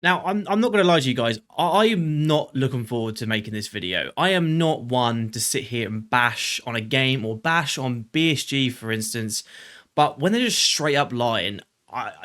Now, I'm not going to lie to you guys. I am not looking forward to making this video. I am not one to sit here and bash on a game or bash on BSG, for instance. But when they're just straight up lying,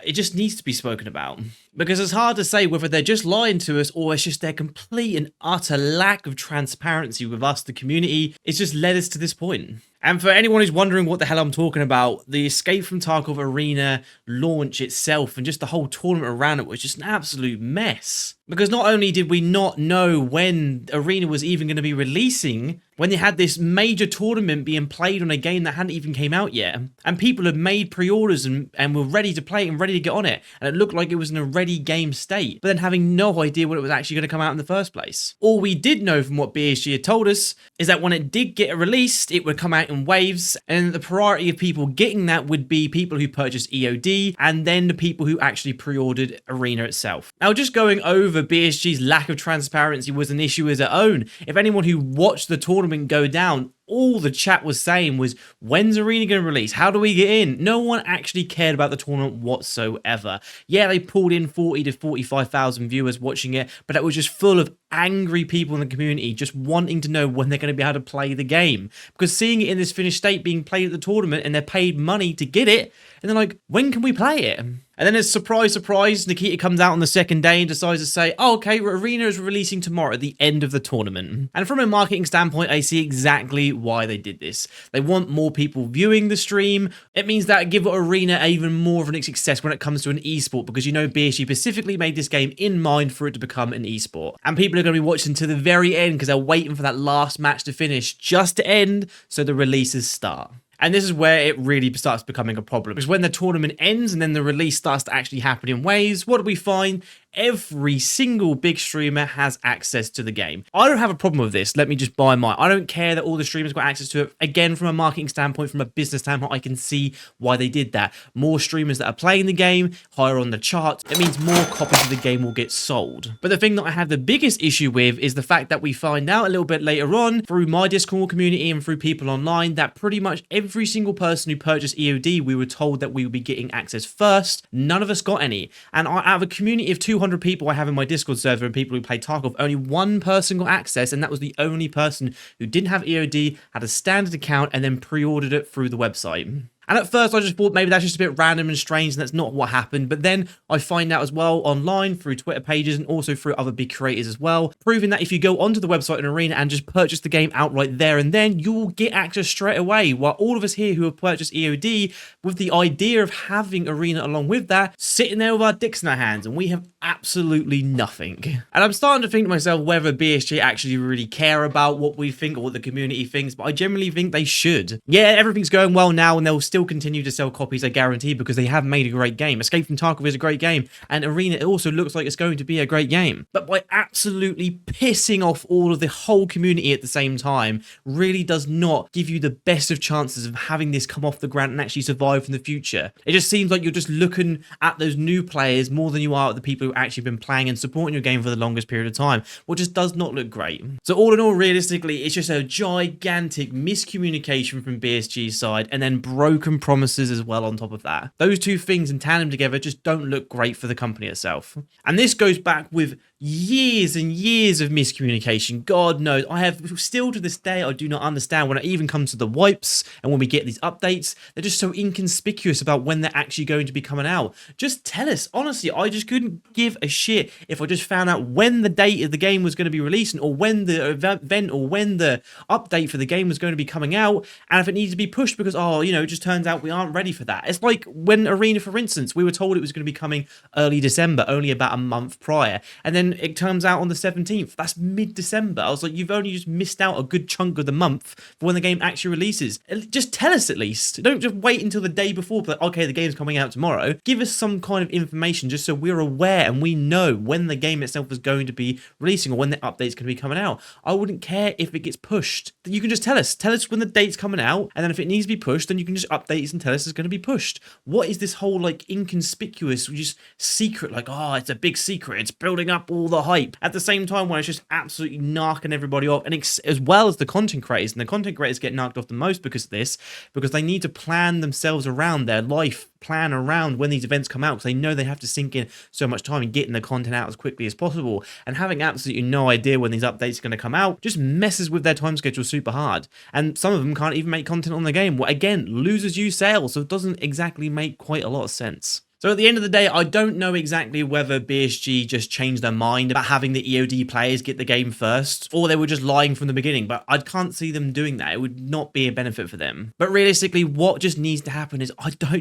it just needs to be spoken about. Because it's hard to say whether they're just lying to us or it's just their complete and utter lack of transparency with us, the community. It's just led us to this point. And for anyone who's wondering what the hell I'm talking about, the Escape From Tarkworld Arena launch itself and just the whole tournament around it was just an absolute mess. Because not only did we not know when Arena was even going to be releasing, when they had this major tournament being played on a game that hadn't even came out yet, and people had made pre-orders and were ready to play it and ready to get on it, and it looked like it was in a ready game state, but then having no idea when it was actually going to come out in the first place. All we did know from what BSG had told us is that when it did get released, it would come out in waves, and the priority of people getting that would be people who purchased EOD, and then the people who actually pre-ordered Arena itself. Now, just going over BSG's lack of transparency was an issue as its own. If anyone who watched the tournament go down, all the chat was saying was, when's Arena going to release? How do we get in? No one actually cared about the tournament whatsoever. Yeah, they pulled in 40 to 45,000 viewers watching it, but it was just full of angry people in the community just wanting to know when they're going to be able to play the game. Because seeing it in this finished state being played at the tournament and they're paid money to get it, and they're like, when can we play it? And then as surprise, surprise, Nikita comes out on the second day and decides to say, oh, okay, Arena is releasing tomorrow at the end of the tournament. And from a marketing standpoint, I see exactly why they did this. They want more people viewing the stream. It means that give Arena even more of an success when it comes to an esport, because you know BSG specifically made this game in mind for it to become an esport. And people are going to be watching to the very end because they're waiting for that last match to finish just to end so the releases start. And this is where it really starts becoming a problem. Because when the tournament ends and then the release starts to actually happen in waves, what do we find? Every single big streamer has access to the game. I don't have a problem with this. Let me just buy mine. I don't care that all the streamers got access to it. Again, from a marketing standpoint, from a business standpoint, I can see why they did that. More streamers that are playing the game, higher on the charts. It means more copies of the game will get sold. But the thing that I have the biggest issue with is the fact that we find out a little bit later on through my Discord community and through people online that pretty much every single person who purchased EOD, we were told that we would be getting access first. None of us got any. And out of a community of 200 people I have in my Discord server and people who play Tarkov, only one person got access, and that was the only person who didn't have EOD, had a standard account, and then pre-ordered it through the website. And at first I just thought maybe that's just a bit random and strange and that's not what happened. But then I find out as well online through Twitter pages and also through other big creators as well, proving that if you go onto the website and Arena and just purchase the game outright there and then, you will get access straight away. While all of us here who have purchased EOD with the idea of having Arena along with that, sitting there with our dicks in our hands, and we have absolutely nothing. And I'm starting to think to myself whether BSG actually really care about what we think or what the community thinks, but I generally think they should. Yeah, everything's going well now and they'll still continue to sell copies, I guarantee, because they have made a great game. Escape From Tarkov is a great game, and Arena, it also looks like it's going to be a great game. But by absolutely pissing off all of the whole community at the same time really does not give you the best of chances of having this come off the ground and actually survive in the future. It just seems like you're just looking at those new players more than you are at the people who actually been playing and supporting your game for the longest period of time, which just does not look great. So all in all, realistically, it's just a gigantic miscommunication from BSG's side, and then broken promises as well on top of that. Those two things in tandem together just don't look great for the company itself. And this goes back with years and years of miscommunication. God knows, I have still to this day, I do not understand when it even comes to the wipes and when we get these updates, they're just so inconspicuous about when they're actually going to be coming out. Just tell us. Honestly, I just couldn't give a shit if I just found out when the date of the game was going to be releasing, or when the event or when the update for the game was going to be coming out, and if it needs to be pushed because, oh, you know, it just turns out we aren't ready for that. It's like when Arena, for instance, we were told it was going to be coming early December, only about a month prior, and then it comes out on the 17th. That's mid-December. I was like, you've only just missed out a good chunk of the month for when the game actually releases. Just tell us at least. Don't just wait until the day before, but okay, the game's coming out tomorrow. Give us some kind of information just so we're aware and we know when the game itself is going to be releasing or when the update's going to be coming out. I wouldn't care if it gets pushed. You can just tell us. Tell us when the date's coming out, and then if it needs to be pushed, then you can just update us and tell us it's going to be pushed. What is this whole like inconspicuous, just secret, like, oh, it's a big secret, it's building up all the hype, at the same time when it's just absolutely knocking everybody off, and as well as the content creators, and the content creators get knocked off the most because of this, because they need to plan themselves around their life plan around when these events come out, because they know they have to sink in so much time and getting the content out as quickly as possible. And having absolutely no idea when these updates are going to come out just messes with their time schedule super hard. And some of them can't even make content on the game. Well, again, losers use sales, so it doesn't exactly make quite a lot of sense. So at the end of the day, I don't know exactly whether BSG just changed their mind about having the EOD players get the game first, or they were just lying from the beginning, but I can't see them doing that. It would not be a benefit for them. But realistically, what just needs to happen is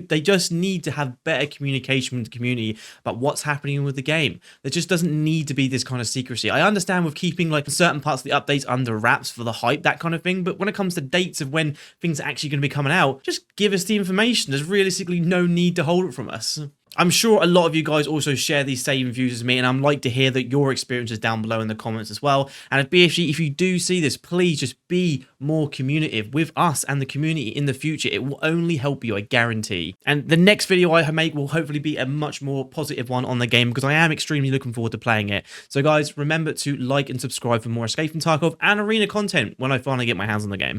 they just need to have better communication with the community about what's happening with the game. There just doesn't need to be this kind of secrecy. I understand with keeping like certain parts of the updates under wraps for the hype, that kind of thing, but when it comes to dates of when things are actually going to be coming out, just give us the information. There's realistically no need to hold it from us. I'm sure a lot of you guys also share these same views as me, and I'd like to hear that your experiences down below in the comments as well. And at BSG, if you do see this, please just be more communicative with us and the community in the future. It will only help you, I guarantee. And the next video I make will hopefully be a much more positive one on the game, because I am extremely looking forward to playing it. So guys, remember to like and subscribe for more Escape from Tarkov and Arena content when I finally get my hands on the game.